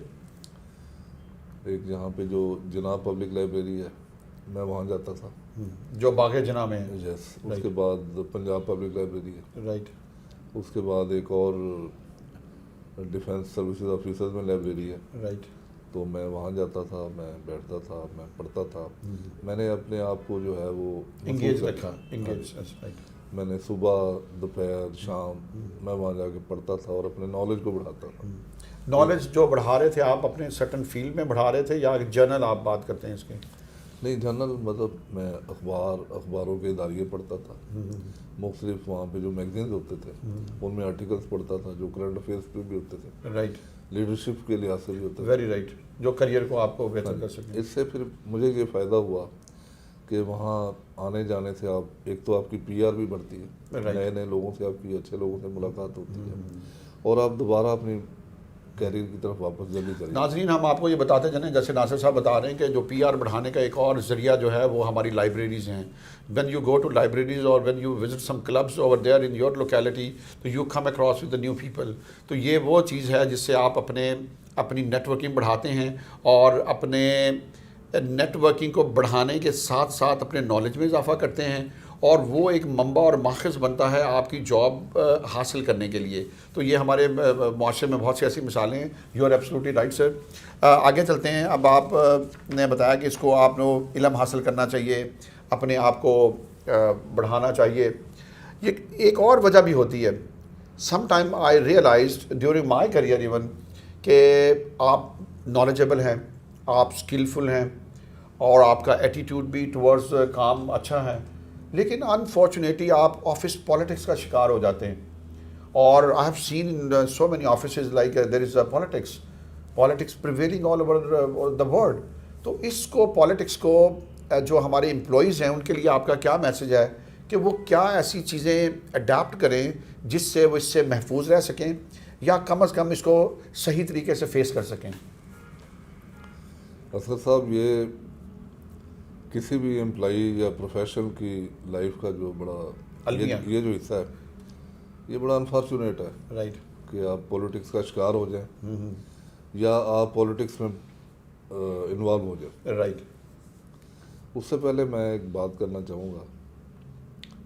ایک جہاں پہ جو جناح پبلک لائبریری ہے، میں وہاں جاتا تھا، جو باغ جناح میں ہے. یس. اس کے بعد پنجاب پبلک لائبریری ہے. رائٹ. اس کے بعد ایک اور ڈیفینس سروسز آفیسرز میں لائبریری ہے. رائٹ. تو میں وہاں جاتا تھا، میں بیٹھتا تھا، میں پڑھتا تھا. میں نے اپنے آپ کو جو ہے وہ انگیج رکھا. انگیج. رائٹ. میں نے صبح، دوپہر، شام میں وہاں جا کے پڑھتا تھا اور اپنے نالج کو بڑھاتا تھا. نالج جو بڑھا رہے تھے آپ اپنے سرٹن فیلڈ میں بڑھا رہے تھے، یا جرنل آپ بات کرتے ہیں اس کے؟ نہیں، جنرل مطلب میں اخباروں کے اداریے پڑھتا تھا، مختلف وہاں پہ جو میگزینز ہوتے تھے ان میں آرٹیکلس پڑھتا تھا، جو کرنٹ افیئرس پہ بھی ہوتے تھے. رائٹ. لیڈرشپ کے لحاظ سے بھی ہوتا ہے. Very right. جو کریئر کو آپ کو بہتر کر سکیں. اس سے پھر مجھے یہ فائدہ ہوا کہ وہاں آنے جانے سے آپ، ایک تو آپ کی PR بھی بڑھتی ہے، نئے نئے لوگوں سے، آپ کی اچھے لوگوں سے ملاقات ہوتی ہے، اور آپ دوبارہ اپنی کیریئر کی طرف واپس جلدی چلیں. ناظرین، ہم آپ کو یہ بتاتے چلیں، جیسے ناصر صاحب بتا رہے ہیں کہ جو PR بڑھانے کا ایک اور ذریعہ جو ہے وہ ہماری لائبریریز ہیں. When you go to libraries اور when you visit some clubs over there in your locality, تو you come across with the new people. تو یہ وہ چیز ہے جس سے آپ اپنی نیٹ ورکنگ بڑھاتے ہیں، اور اپنے نیٹ ورکنگ کو بڑھانے کے ساتھ ساتھ اپنے نالج میں اضافہ کرتے ہیں، اور وہ ایک منبع اور ماخذ بنتا ہے آپ کی جاب حاصل کرنے کے لیے. تو یہ ہمارے معاشرے میں بہت سی ایسی مثالیں ہیں. You are absolutely right sir. آگے چلتے ہیں. اب آپ نے بتایا کہ اس کو آپ نے علم حاصل کرنا چاہیے, اپنے آپ کو بڑھانا چاہیے. یہ ایک اور وجہ بھی ہوتی ہے. Some time I realised during my career even کہ آپ نالجبل ہیں, آپ اسکلفل ہیں, اور آپ کا ایٹیٹیوڈ بھی ٹورڈز کام اچھا ہے, لیکن انفارچونیٹلی آپ آفس پالیٹکس کا شکار ہو جاتے ہیں. اور I have seen in so many offices like there is politics prevailing all over the world. تو اس کو پالیٹکس کو جو ہمارے امپلائیز ہیں ان کے لیے آپ کا کیا میسج ہے کہ وہ کیا ایسی چیزیں اڈاپٹ کریں جس سے وہ اس سے محفوظ رہ سکیں, یا کم از کم اس کو صحیح طریقے سے فیس کر سکیں؟ اصغر صاحب, یہ کسی بھی امپلائی یا پروفیشنل کی لائف کا جو بڑا یہ جو حصہ ہے, یہ بڑا انفارچونیٹ ہے. رائٹ. کہ آپ پولیٹکس کا شکار ہو جائیں یا آپ پولیٹکس میں انوالو ہو جائیں. رائٹ. اس سے پہلے میں ایک بات کرنا چاہوں گا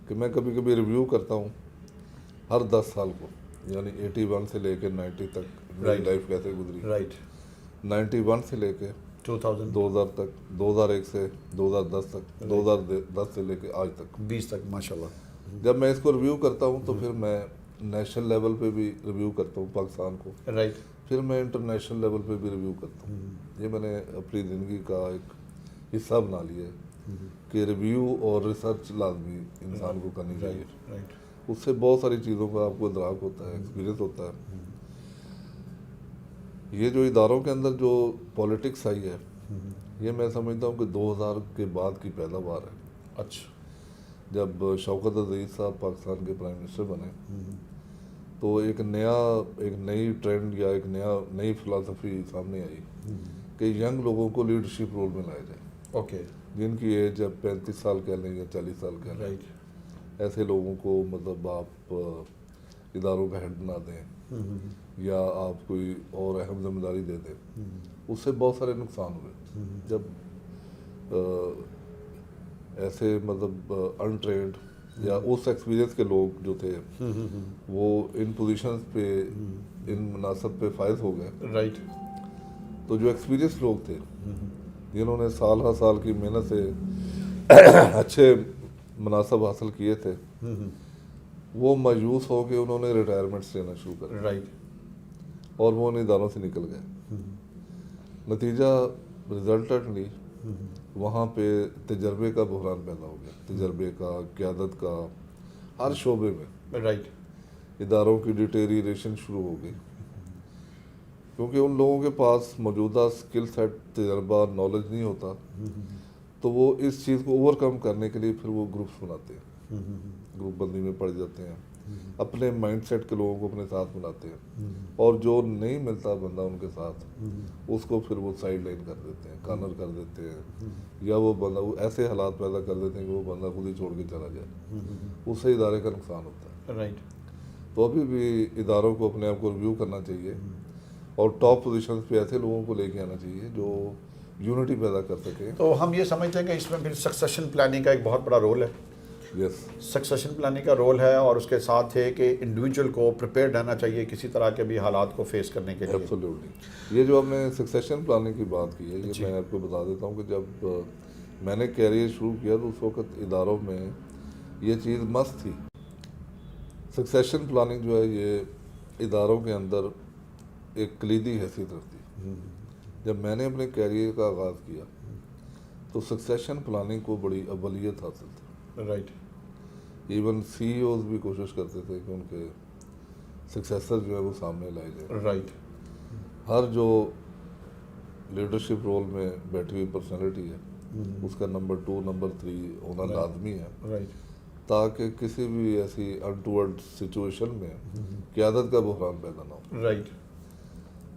کہ میں کبھی کبھی ریویو کرتا ہوں ہر 10 سال کو, یعنی 81 سے لے کے 90 تک میری لائف کیسے گزری. رائٹ. 91 سے لے کے 2000 تک, 2001 سے 2010 تک, 2010 سے لے کے آج تک 20 تک, ماشاء اللہ. جب میں اس کو ریویو کرتا ہوں تو پھر میں نیشنل لیول پہ بھی ریویو کرتا ہوں پاکستان کو, رائٹ. پھر میں انٹرنیشنل لیول پہ بھی ریویو کرتا ہوں. یہ میں نے اپنی زندگی کا ایک حصہ بنا لیا ہے کہ ریویو اور ریسرچ لازمی انسان کو کرنی چاہیے. اس سے بہت ساری چیزوں کا آپ کو ادراک ہوتا ہے, ایکسپیرینس ہوتا ہے. یہ جو اداروں کے اندر جو پولیٹکس آئی ہے, یہ میں سمجھتا ہوں کہ 2000 کے بعد کی پیداوار ہے. اچھا. جب شوکت عزیز صاحب پاکستان کے پرائم منسٹر بنے تو ایک نئی ٹرینڈ یا ایک نئی فلاسفی سامنے آئی کہ ینگ لوگوں کو لیڈرشپ رول میں لایا جائے. اوکے. جن کی ایج جب 35 سال کہہ لیں یا 40 سال کہہ لیں, ایسے لوگوں کو مطلب آپ اداروں کا ہیڈ بنا دیں یا آپ کوئی اور اہم ذمہ داری دے دیں. اس سے بہت سارے نقصان ہوئے. جب ایسے مطلب انٹرینڈ یا اس ایکسپیرینس کے لوگ جو تھے وہ ان پوزیشنز پہ, ان مناصب پہ فائز ہو گئے, رائٹ, تو جو ایکسپیرینس لوگ تھے جنہوں نے سال ہر سال کی محنت سے اچھے مناصب حاصل کیے تھے, وہ مایوس ہو کے انہوں نے ریٹائرمنٹس لینا شروع کر, رائٹ, اور وہ ان اداروں سے نکل گئے. نتیجہ ریزلٹنٹلی وہاں پہ تجربے کا بحران پیدا ہو گیا. تجربے کا, قیادت کا, ہر شعبے میں رائٹ, اداروں کی ڈیٹیریشن شروع ہو گئی, کیونکہ ان لوگوں کے پاس موجودہ سکل سیٹ, تجربہ, نالج نہیں ہوتا. تو وہ اس چیز کو اوور کم کرنے کے لیے پھر وہ گروپس بناتے ہیں, گروپ بندی میں پڑ جاتے ہیں, اپنے مائنڈ سیٹ کے لوگوں کو اپنے ساتھ بلاتے ہیں, اور جو نہیں ملتا بندہ ان کے ساتھ اس کو پھر وہ سائڈ لائن کر دیتے ہیں, کارنر کر دیتے ہیں, یا وہ بندہ ایسے حالات پیدا کر دیتے ہیں کہ وہ بندہ خود ہی چھوڑ کے چلا جائے. اس سے ادارے کا نقصان ہوتا ہے. رائٹ. تو ابھی بھی اداروں کو اپنے آپ کو ریویو کرنا چاہیے اور ٹاپ پوزیشنز پہ ایسے لوگوں کو لے کے آنا چاہیے جو یونٹی پیدا کر سکیں. تو ہم یہ سمجھتے ہیں کہ اس میں پھر سکسیشن پلاننگ کا ایک بہت بڑا رول ہے. یس, سکسیشن پلاننگ کا رول ہے, اور اس کے ساتھ ہے کہ انڈیویجول کو پریپیئر رہنا چاہیے کسی طرح کے بھی حالات کو فیس کرنے کے لیے. ایبسلیوٹلی. یہ جو ہم نے سکسیشن پلاننگ کی بات کی ہے, یہ میں آپ کو بتا دیتا ہوں کہ جب میں نے کیریئر شروع کیا تو اس وقت اداروں میں یہ چیز مست تھی. سکسیشن پلاننگ جو ہے یہ اداروں کے اندر ایک کلیدی حیثیت رکھتی ہے. جب میں نے اپنے کیریئر کا آغاز کیا تو سکسیشن پلاننگ کو بڑی اولیت حاصل تھی. رائٹ. ایون سی ای اوز بھی کوشش کرتے تھے کہ ان کے سکسیسر جو ہے وہ سامنے لائے جائیں. رائٹ. ہر جو لیڈرشپ رول میں بیٹھی ہوئی پرسنالٹی ہے اس کا نمبر 2, نمبر 3 ہونا لازمی ہے, رائٹ, تاکہ کسی بھی ایسی انٹورڈ سچویشن میں قیادت کا بحران پیدا نہ ہو. رائٹ.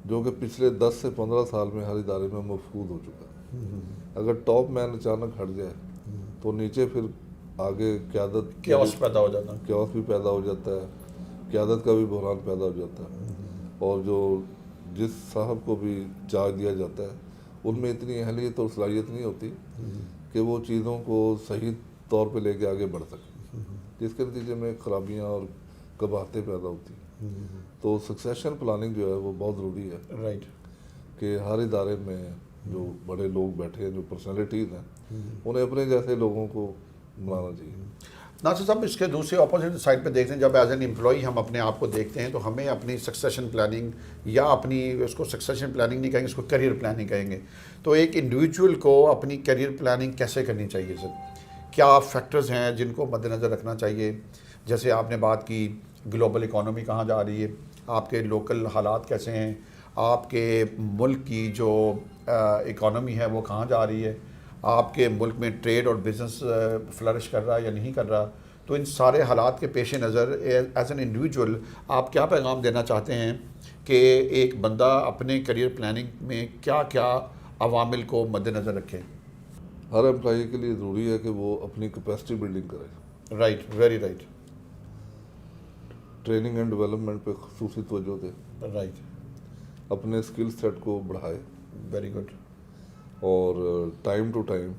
جو کہ پچھلے 10 سے 15 سال میں ہر ادارے میں مفقود ہو چکا ہے. اگر ٹاپ مین اچانک ہٹ جائے تو نیچے پھر آگے قیادت کیوس پیدا ہو جاتا ہے. کیوس بھی پیدا ہو جاتا ہے, قیادت کا بھی بحران پیدا ہو جاتا ہے. اور جو جس صاحب کو بھی چارج دیا جاتا ہے ان میں اتنی اہلیت اور صلاحیت نہیں ہوتی کہ وہ چیزوں کو صحیح طور پہ لے کے آگے بڑھ سکیں، جس کے نتیجے میں خرابیاں اور قباحتیں پیدا ہوتی ہیں. تو سکسیشن پلاننگ جو ہے وہ بہت ضروری ہے رائٹ. کہ ہر ادارے میں جو بڑے لوگ بیٹھے ہیں، جو پرسنالٹیز ہیں، انہیں اپنے جیسے لوگوں کو بنانا چاہیے. ناصر صاحب اس کے دوسرے اپوزٹ سائڈ پہ دیکھتے ہیں، جب ایز این امپلائی ہم اپنے آپ کو دیکھتے ہیں تو ہمیں اپنی سکسیشن پلاننگ یا اپنی اس کو سکسیشن پلاننگ نہیں کہیں گے، اس کو کیریئر پلاننگ کہیں گے. تو ایک انڈیویجول کو اپنی کیریئر پلاننگ کیسے کرنی چاہیے سر؟ کیا فیکٹرز ہیں جن کو مد نظر رکھنا چاہیے؟ جیسے آپ نے بات کی گلوبل اکانومی کہاں جا رہی ہے، آپ کے لوکل حالات کیسے ہیں، آپ کے ملک کی جو اکانومی ہے وہ کہاں جا رہی ہے، آپ کے ملک میں ٹریڈ اور بزنس فلرش کر رہا ہے یا نہیں کر رہا. تو ان سارے حالات کے پیش نظر ایز این انڈیویجول آپ کیا پیغام دینا چاہتے ہیں کہ ایک بندہ اپنے کیریئر پلاننگ میں کیا کیا عوامل کو مد نظر رکھے؟ ہر امپلائی کے لیے ضروری ہے کہ وہ اپنی کیپیسٹی بلڈنگ کرے. Right, very right. Training and development پہ خصوصی توجہ دے، رائٹ، اپنے اسکل سیٹ کو بڑھائے، ویری گڈ. اور ٹائم ٹو ٹائم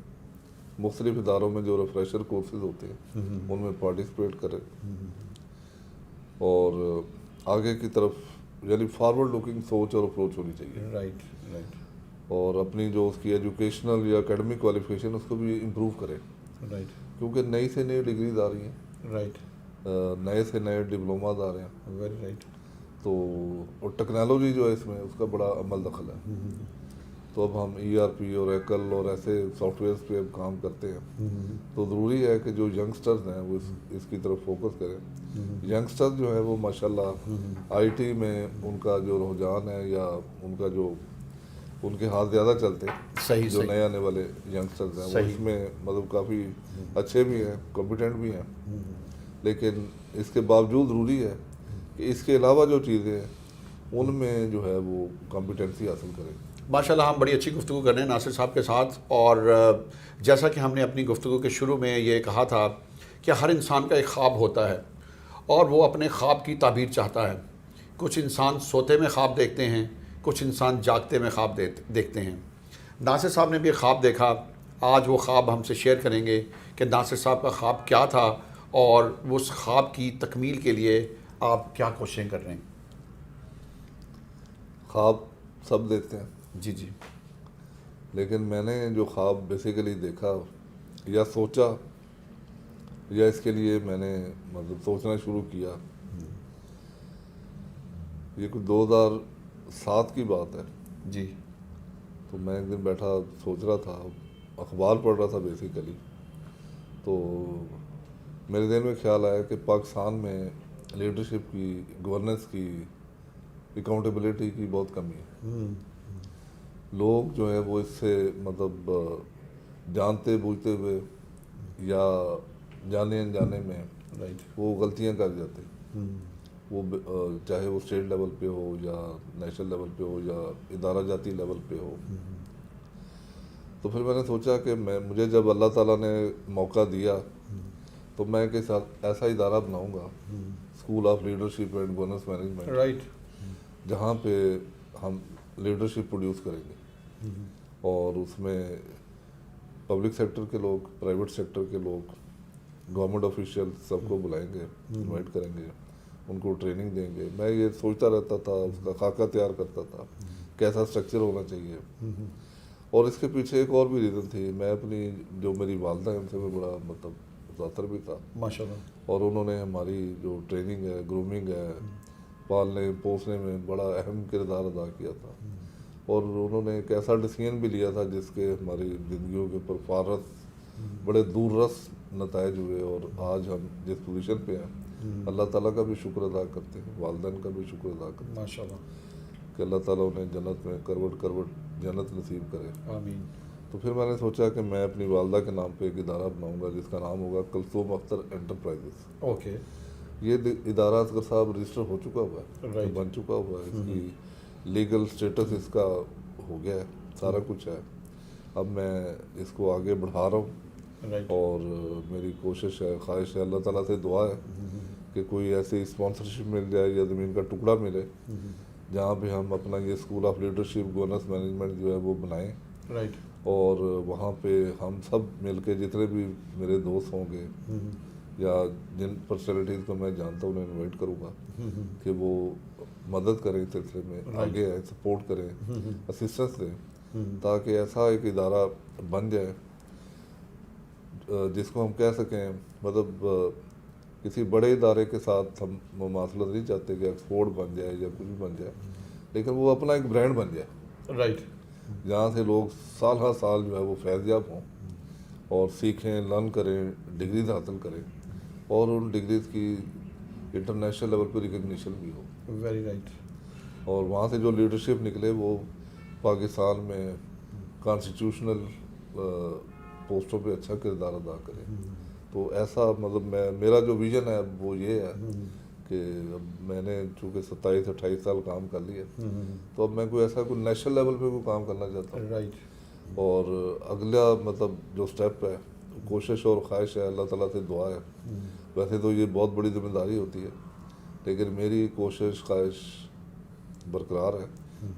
مختلف اداروں میں جو ریفریشر کورسز ہوتے ہیں ان میں پارٹیسپیٹ کرے، اور آگے کی طرف یعنی فارورڈ لوکنگ سوچ اور اپروچ ہونی چاہیے. رائٹ، رائٹ، اور اپنی جو اس کی ایجوکیشنل یا اکیڈمک کوالیفیکیشن اس کو بھی امپروو کرے، رائٹ، کیونکہ نئی سے نئی ڈگریز آ رہی ہیں، رائٹ، نئے سے نئے ڈپلوماز آ رہے ہیں. Very right. تو اور ٹیکنالوجی جو ہے اس میں اس کا بڑا عمل دخل ہے. تو اب ہم ERP اور ایکل اور ایسے سافٹ ویئرس پہ اب کام کرتے ہیں، تو ضروری ہے کہ جو ینگسٹرز ہیں وہ اس کی طرف فوکس کریں. ینگسٹر جو ہے وہ ماشاءاللہ IT میں ان کا جو رجحان ہے یا ان کا جو ان کے ہاتھ زیادہ چلتے ہیں، صحیح، جو صحیح. نئے آنے والے ینگسٹرز ہیں وہ صحیح. اس میں مطلب کافی اچھے بھی ہیں، کمپیٹنٹ بھی ہیں. لیکن اس کے باوجود ضروری ہے کہ اس کے علاوہ جو چیزیں ہیں ان میں جو ہے وہ کمپیٹنسی حاصل کریں. ماشاءاللہ ہم بڑی اچھی گفتگو کر رہے ہیں ناصر صاحب کے ساتھ، اور جیسا کہ ہم نے اپنی گفتگو کے شروع میں یہ کہا تھا کہ ہر انسان کا ایک خواب ہوتا ہے اور وہ اپنے خواب کی تعبیر چاہتا ہے. کچھ انسان سوتے میں خواب دیکھتے ہیں، کچھ انسان جاگتے میں خواب دیکھتے ہیں. ناصر صاحب نے بھی ایک خواب دیکھا، آج وہ خواب ہم سے شیئر کریں گے کہ ناصر صاحب کا خواب کیا تھا اور اس خواب کی تکمیل کے لیے آپ کیا کوششیں کر رہے ہیں. خواب سب دیکھتے ہیں، جی جی. لیکن میں نے جو خواب بیسیکلی دیکھا یا سوچا یا اس کے لیے میں نے مطلب سوچنا شروع کیا، یہ کچھ 2007 کی بات ہے. جی. تو میں ایک دن بیٹھا سوچ رہا تھا، اخبار پڑھ رہا تھا بیسیکلی، تو میرے ذہن میں خیال آیا کہ پاکستان میں لیڈرشپ کی، گورننس کی، اکاؤنٹیبلٹی کی بہت کمی ہے. لوگ جو ہے وہ اس سے مطلب جانتے بوجھتے ہوئے یا جانے انجانے میں رائٹ. وہ غلطیاں کر جاتے ہیں. وہ چاہے وہ اسٹیٹ لیول پہ ہو یا نیشنل لیول پہ ہو یا ادارہ جاتی لیول پہ ہو. تو پھر میں نے سوچا کہ مجھے جب اللہ تعالیٰ نے موقع دیا تو میں کہ ایسا ادارہ بناؤں گا، school of leadership and governance management, right. جہاں پہ ہم لیڈرشپ پروڈیوس کریں گے، اور اس میں پبلک سیکٹر کے لوگ، پرائیویٹ سیکٹر کے لوگ، گورنمنٹ آفیشیل سب کو بلائیں گے، انوائٹ کریں گے، ان کو ٹریننگ دیں گے. میں یہ سوچتا رہتا تھا، اس کا خاکہ تیار کرتا تھا کیسا اسٹرکچر ہونا چاہیے. اور اس کے پیچھے ایک اور بھی ریزن تھی، میں اپنی جو میری والدہ ہیں ان سے میں بڑا مطلب متاثر بھی تھا، ماشاءاللہ. اور انہوں نے ہماری جو ٹریننگ ہے، گرومنگ ہے، پالنے پوسنے میں بڑا اہم کردار ادا کیا تھا. اور انہوں نے ایک ایسا ڈیسیژن بھی لیا تھا جس کے ہماری زندگیوں کے اوپر فارغ بڑے دور رس نتائج ہوئے. اور آج ہم جس پوزیشن پہ ہیں، اللہ تعالیٰ کا بھی شکر ادا کرتے ہیں، والدین کا بھی شکر ادا کرتے ہیں ماشاءاللہ. کہ اللہ تعالیٰ انہیں جنت میں کروٹ جنت نصیب کرے. آمین. تو پھر میں نے سوچا کہ میں اپنی والدہ کے نام پہ ایک ادارہ بناؤں گا جس کا نام ہوگا کلثوم اختر انٹرپرائزز. اوکے. یہ ادارہ اصغر صاحب رجسٹر ہو چکا ہوا ہے، Right. بن چکا ہوا ہے، اس کی لیگل سٹیٹس اس کا ہو گیا ہے، سارا کچھ ہے. اب میں اس کو آگے بڑھا رہا ہوں، رائٹ. اور میری کوشش ہے، خواہش ہے، اللہ تعالیٰ سے دعا ہے کہ کوئی ایسی اسپانسرشپ مل جائے یا زمین کا ٹکڑا ملے جہاں پہ ہم اپنا یہ school of leadership governance management جو ہے وہ بنائیں. رائٹ. اور وہاں پہ ہم سب مل کے جتنے بھی میرے دوست ہوں گے یا جن پرسنالٹیز کو میں جانتا ہوں انہیں انوائٹ کروں گا کہ وہ مدد کریں اس سلسلے میں، آگے آئیں، سپورٹ کریں، اسسٹنس دیں، تاکہ ایسا ایک ادارہ بن جائے جس کو ہم کہہ سکیں، مطلب کسی بڑے ادارے کے ساتھ ہم مماثلت نہیں چاہتے کہ ایکسپورٹ بن جائے یا کچھ بھی بن جائے، لیکن وہ اپنا ایک برانڈ بن جائے، رائٹ، جہاں سے لوگ سال ہر سال جو ہے وہ فیض یاب ہوں اور سیکھیں، لرن کریں، ڈگریز حاصل کریں، اور ان ڈگریز کی انٹرنیشنل لیول پہ ریکگنیشن بھی ہو، ویری رائٹ، اور وہاں سے جو لیڈرشپ نکلے وہ پاکستان میں کانسٹیٹیوشنل پوسٹوں پہ اچھا کردار ادا کرے۔ تو ایسا مطلب میرا جو ویژن ہے وہ یہ ہے کہ اب میں نے چونکہ 27-28 سال کام کر لیا، تو اب میں کوئی ایسا کوئی نیشنل لیول پہ کوئی کام کرنا چاہتا ہوں، رائٹ، اور اگلا مطلب جو سٹیپ ہے، کوشش اور خواہش ہے، اللہ تعالیٰ سے دعا ہے، ویسے تو یہ بہت بڑی ذمہ داری ہوتی ہے، لیکن میری کوشش خواہش برقرار ہے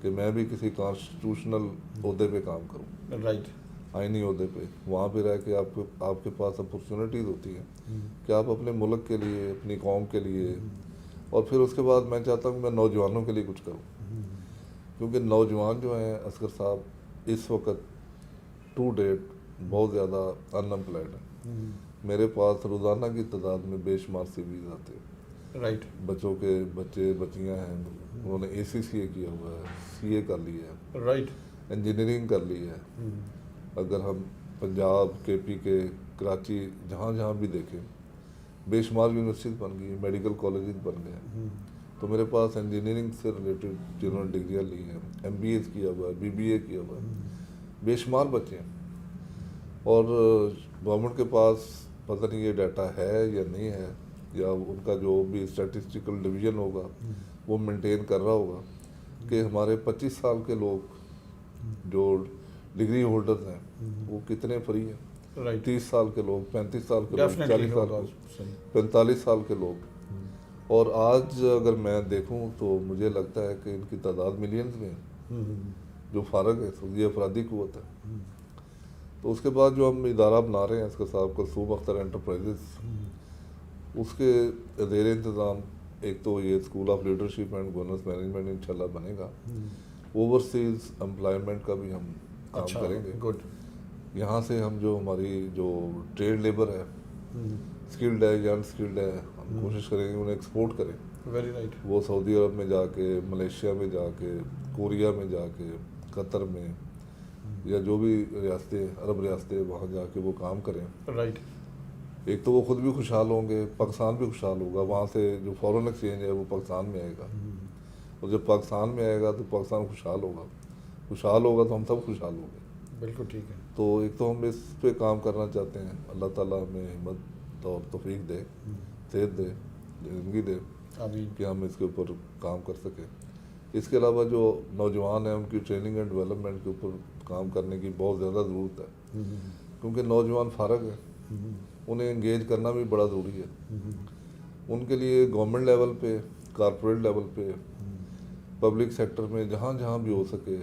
کہ میں بھی کسی کانسٹیٹیوشنل عہدے پہ کام کروں، رائٹ، آئینی عہدے پہ، وہاں پہ رہ کے آپ کے پاس اپرچونیٹیز ہوتی ہیں کہ آپ اپنے ملک کے لیے، اپنی قوم کے لیے، اور پھر اس کے بعد میں چاہتا ہوں کہ میں نوجوانوں کے لیے کچھ کروں، کیونکہ نوجوان جو ہیں اصغر صاحب اس وقت ٹو ڈیٹ بہت زیادہ ان امپلائڈ ہیں۔ میرے پاس روزانہ کی تعداد میں بے شمار سی ویز آتے ہیں، رائٹ، بچوں کے بچے بچیاں ہیں، انہوں نے ACCA کیا ہوا ہے، CA کر لیا ہے، رائٹ، انجینئرنگ کر لی ہے۔ اگر ہم پنجاب، KP کراچی جہاں جہاں بھی دیکھیں، بے شمار یونیورسٹیز بن گئی، میڈیکل کالجز بن گئے، تو میرے پاس انجینئرنگ سے ریلیٹڈ جنہوں نے ڈگریاں لی ہیں، MBA کیا ہوا ہے، BBA کیا ہوا ہے، بے شمار بچے ہیں، اور گورنمنٹ کے پاس پتہ نہیں یہ ڈیٹا ہے یا نہیں ہے، یا ان کا جو بھی اسٹیٹسٹیکل ڈویژن ہوگا وہ مینٹین کر رہا ہوگا کہ ہمارے 25 سال کے لوگ جو ڈگری ہولڈرز ہیں وہ کتنے فری ہیں، رائٹ، 30 سال کے لوگ، 35 سال کے لوگ، 40 ڈیفینیٹلی سال ہوگا، کے، 45 سال کے لوگ، اور آج اگر میں دیکھوں تو مجھے لگتا ہے کہ ان کی تعداد ملینز میں ہے جو فارغ ہے، یہ افرادی قوت ہے۔ تو اس کے بعد جو ہم ادارہ بنا رہے ہیں اس کا صاحب کلثوم اختر انٹرپرائزز، اس کے زیر انتظام ایک تو یہ school of leadership and governance management انشاءاللہ بنے گا، اوورسیز امپلائمنٹ کا بھی ہم کام کریں گے، گڈ، یہاں سے ہم جو ہماری جو ٹریڈ لیبر ہے، اسکلڈ ہے یا انسکلڈ ہے، ہم کوشش کریں گے انہیں ایکسپورٹ کریں، ویری رائٹ، وہ سعودی عرب میں جا کے، ملیشیا میں جا کے، کوریا میں جا کے، قطر میں، یا جو بھی ریاستیں، عرب ریاستیں، وہاں جا کے وہ کام کریں۔ رائٹ، ایک تو وہ خود بھی خوشحال ہوں گے، پاکستان بھی خوشحال ہوگا، وہاں سے جو فورن ایکسچینج ہے وہ پاکستان میں آئے گا، اور جب پاکستان میں آئے گا تو پاکستان خوشحال ہوگا تو ہم سب خوشحال ہوں گے۔ بالکل ٹھیک ہے، تو ایک تو ہم اس پہ کام کرنا چاہتے ہیں، اللہ تعالیٰ ہمیں ہمت اور توفیق دے، صحت دے، زندگی دے آمین، کہ ہم اس کے اوپر کام کر سکیں۔ اس کے علاوہ جو نوجوان ہیں ان کی ٹریننگ اینڈ ڈیولپمنٹ کے اوپر کام کرنے کی بہت زیادہ ضرورت ہے، کیونکہ نوجوان فارغ ہیں، انہیں انگیج کرنا بھی بڑا ضروری ہے۔ ان کے لیے گورنمنٹ لیول پہ، کارپوریٹ لیول پہ، پبلک سیکٹر میں جہاں جہاں بھی ہو سکے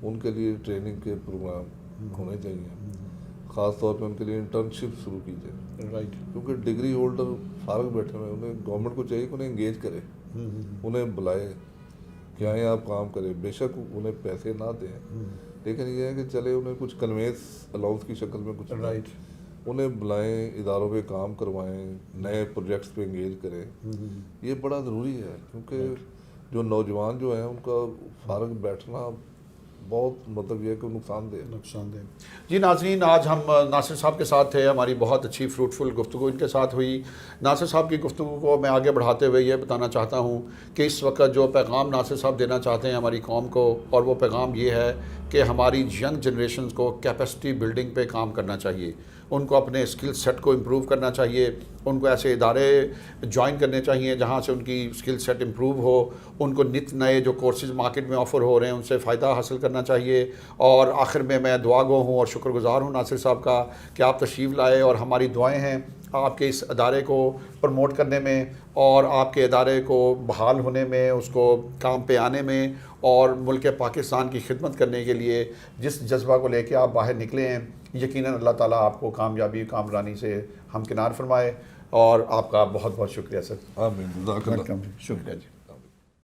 ان کے لیے ٹریننگ کے پروگرام ہونے چاہیے، خاص طور پہ ان کے لیے انٹرنشپ شروع کی جائے، رائٹ، کیونکہ ڈگری ہولڈر فارغ بیٹھے ہوئے، انہیں گورنمنٹ کو چاہیے کہ انہیں انگیج کرے، انہیں بلائے کہ آئیں آپ کام کریں، بے شک انہیں پیسے نہ دیں، لیکن یہ ہے کہ چلے انہیں کچھ کنوینس الاؤنس کی شکل میں کچھ رائٹ، انہیں بلائیں، اداروں پہ کام کروائیں، نئے پروجیکٹس پہ انگیج کریں، یہ بڑا ضروری ہے، کیونکہ جو نوجوان جو ہیں ان کا فارغ بیٹھنا بہت مطلب یہ ہے کہ نقصان دہ۔ جی ناظرین، آج ہم ناصر صاحب کے ساتھ تھے، ہماری بہت اچھی فروٹفل گفتگو ان کے ساتھ ہوئی۔ ناصر صاحب کی گفتگو کو میں آگے بڑھاتے ہوئے یہ بتانا چاہتا ہوں کہ اس وقت جو پیغام ناصر صاحب دینا چاہتے ہیں ہماری قوم کو، اور وہ پیغام یہ ہے کہ ہماری ینگ جنریشنز کو کیپیسٹی بلڈنگ پہ کام کرنا چاہیے، ان کو اپنے اسکل سیٹ کو امپروو کرنا چاہیے، ان کو ایسے ادارے جوائن کرنے چاہیے جہاں سے ان کی اسکل سیٹ امپروو ہو، ان کو نت نئے جو کورسز مارکیٹ میں آفر ہو رہے ہیں ان سے فائدہ حاصل کرنا چاہیے۔ اور آخر میں دعا گو ہوں اور شکر گزار ہوں ناصر صاحب کا کہ آپ تشریف لائے، اور ہماری دعائیں ہیں آپ کے اس ادارے کو پروموٹ کرنے میں اور آپ کے ادارے کو بحال ہونے میں، اس کو کام پہ آنے میں، اور ملک پاکستان کی خدمت کرنے کے لیے جس جذبہ کو لے کے آپ باہر نکلے ہیں، یقیناً اللہ تعالیٰ آپ کو کامیابی کامرانی سے ہمکنار فرمائے، اور آپ کا بہت بہت شکریہ سر. آمین. جزاک اللہ. شکریہ جی.